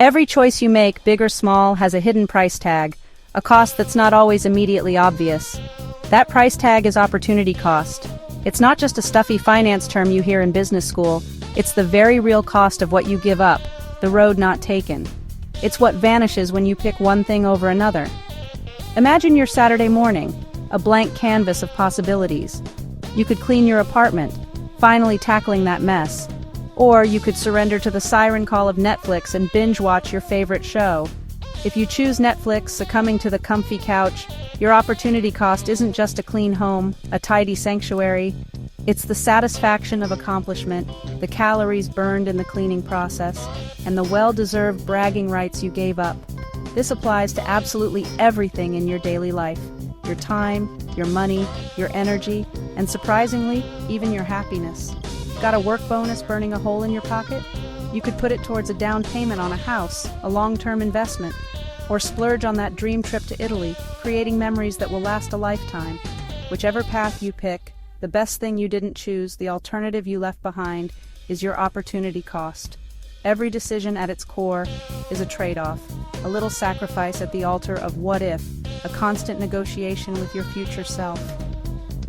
Every choice you make, big or small, has a hidden price tag, a cost that's not always immediately obvious. That price tag is opportunity cost. It's not just a stuffy finance term you hear in business school, it's the very real cost of what you give up, the road not taken. It's what vanishes when you pick one thing over another. Imagine your Saturday morning, a blank canvas of possibilities. You could clean your apartment, finally tackling that mess. Or you could surrender to the siren call of Netflix and binge-watch your favorite show. If you choose Netflix, succumbing to the comfy couch, your opportunity cost isn't just a clean home, a tidy sanctuary. It's the satisfaction of accomplishment, the calories burned in the cleaning process, and the well-deserved bragging rights you gave up. This applies to absolutely everything in your daily life. Your time, your money, your energy, and surprisingly, even your happiness. Got a work bonus burning a hole in your pocket? You could put it towards a down payment on a house, a long-term investment, or splurge on that dream trip to Italy, creating memories that will last a lifetime. Whichever path you pick, the best thing you didn't choose, the alternative you left behind, is your opportunity cost. Every decision at its core is a trade-off, a little sacrifice at the altar of what if, a constant negotiation with your future self.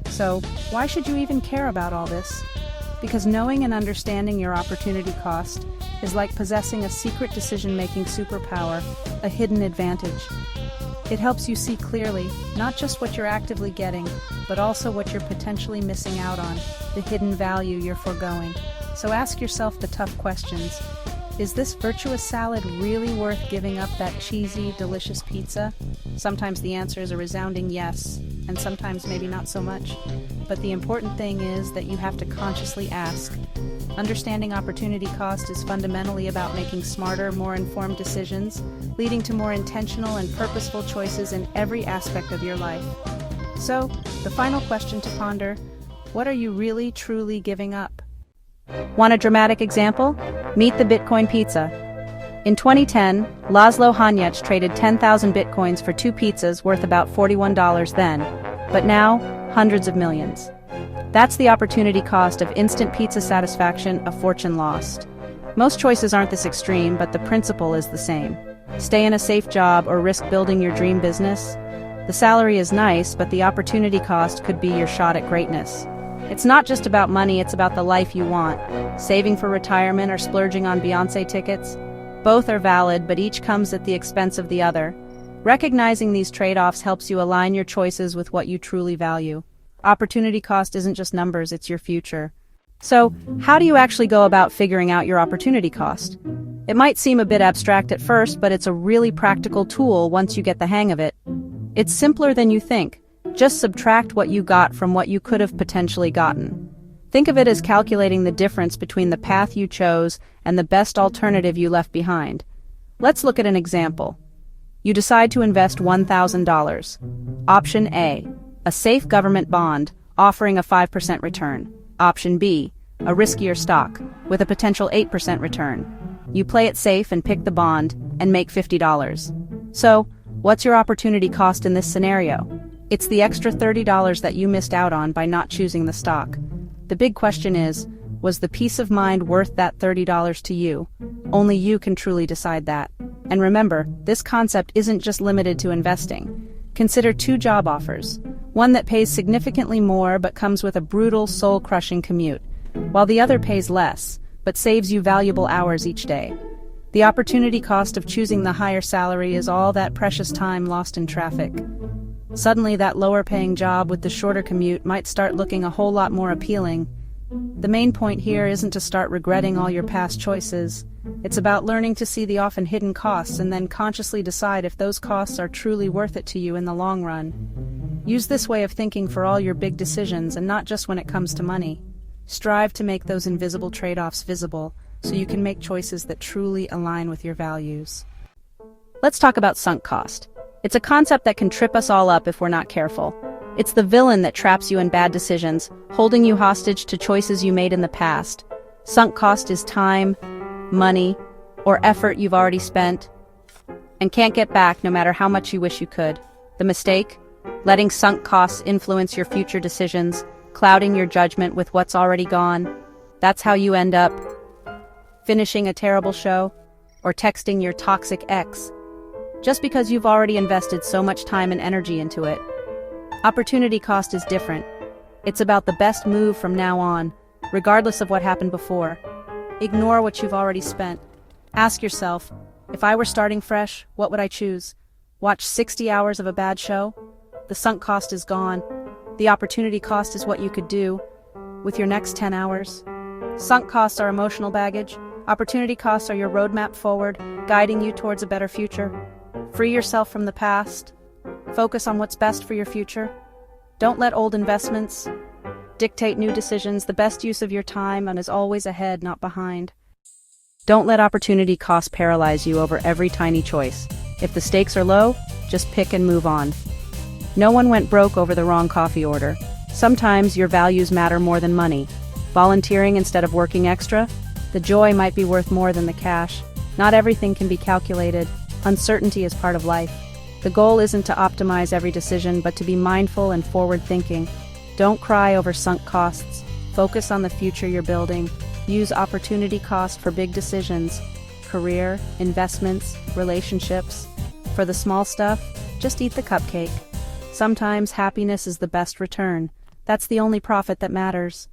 So, why should you even care about all this? Because knowing and understanding your opportunity cost is like possessing a secret decision-making superpower, a hidden advantage. It helps you see clearly, not just what you're actively getting, but also what you're potentially missing out on, the hidden value you're foregoing. So ask yourself the tough questions. Is this virtuous salad really worth giving up that cheesy, delicious pizza? Sometimes the answer is a resounding yes, and sometimes maybe not so much. But the important thing is that you have to consciously ask. Understanding opportunity cost is fundamentally about making smarter, more informed decisions, leading to more intentional and purposeful choices in every aspect of your life. So, the final question to ponder: what are you really, truly giving up? Want a dramatic example? Meet the Bitcoin pizza. In 2010, Laszlo Hanyecz traded 10,000 bitcoins for 2 pizzas worth about $41 then, but now, hundreds of millions. That's the opportunity cost of instant pizza satisfaction, a fortune lost. Most choices aren't this extreme, but the principle is the same. Stay in a safe job or risk building your dream business? The salary is nice, but the opportunity cost could be your shot at greatness. It's not just about money, it's about the life you want. Saving for retirement or splurging on Beyoncé tickets? Both are valid, but each comes at the expense of the other. Recognizing these trade-offs helps you align your choices with what you truly value. Opportunity cost isn't just numbers, it's your future. So, how do you actually go about figuring out your opportunity cost? It might seem a bit abstract at first, but it's a really practical tool once you get the hang of it. It's simpler than you think. Just subtract what you got from what you could have potentially gotten. Think of it as calculating the difference between the path you chose and the best alternative you left behind. Let's look at an example. You decide to invest $1,000. Option A, a safe government bond offering a 5% return. Option B, a riskier stock with a potential 8% return. You play it safe and pick the bond and make $50. So, what's your opportunity cost in this scenario? It's the extra $30 that you missed out on by not choosing the stock. The big question is, was the peace of mind worth that $30 to you? Only you can truly decide that. And remember, this concept isn't just limited to investing. Consider 2 job offers. One that pays significantly more but comes with a brutal, soul-crushing commute, while the other pays less, but saves you valuable hours each day. The opportunity cost of choosing the higher salary is all that precious time lost in traffic. Suddenly, that lower-paying job with the shorter commute might start looking a whole lot more appealing. The main point here isn't to start regretting all your past choices. It's about learning to see the often hidden costs and then consciously decide if those costs are truly worth it to you in the long run. Use this way of thinking for all your big decisions and not just when it comes to money. Strive to make those invisible trade-offs visible so you can make choices that truly align with your values. Let's talk about sunk cost. It's a concept that can trip us all up if we're not careful. It's the villain that traps you in bad decisions, holding you hostage to choices you made in the past. Sunk cost is time, money, or effort you've already spent and can't get back no matter how much you wish you could. The mistake? Letting sunk costs influence your future decisions, clouding your judgment with what's already gone. That's how you end up finishing a terrible show, or texting your toxic ex, just because you've already invested so much time and energy into it. Opportunity cost is different. It's about the best move from now on, regardless of what happened before. Ignore what you've already spent. Ask yourself, if I were starting fresh, what would I choose? Watch 60 hours of a bad show? The sunk cost is gone. The opportunity cost is what you could do with your next 10 hours. Sunk costs are emotional baggage. Opportunity costs are your roadmap forward, guiding you towards a better future. Free yourself from the past. Focus on what's best for your future. Don't let old investments dictate new decisions. The best use of your time and is always ahead, not behind. Don't let opportunity cost paralyze you over every tiny choice. If the stakes are low, just pick and move on. No one went broke over the wrong coffee order. Sometimes your values matter more than money. Volunteering instead of working extra? The joy might be worth more than the cash. Not everything can be calculated. Uncertainty is part of life. The goal isn't to optimize every decision, but to be mindful and forward-thinking. Don't cry over sunk costs. Focus on the future you're building. Use opportunity cost for big decisions. Career, investments, relationships. For the small stuff, just eat the cupcake. Sometimes happiness is the best return. That's the only profit that matters.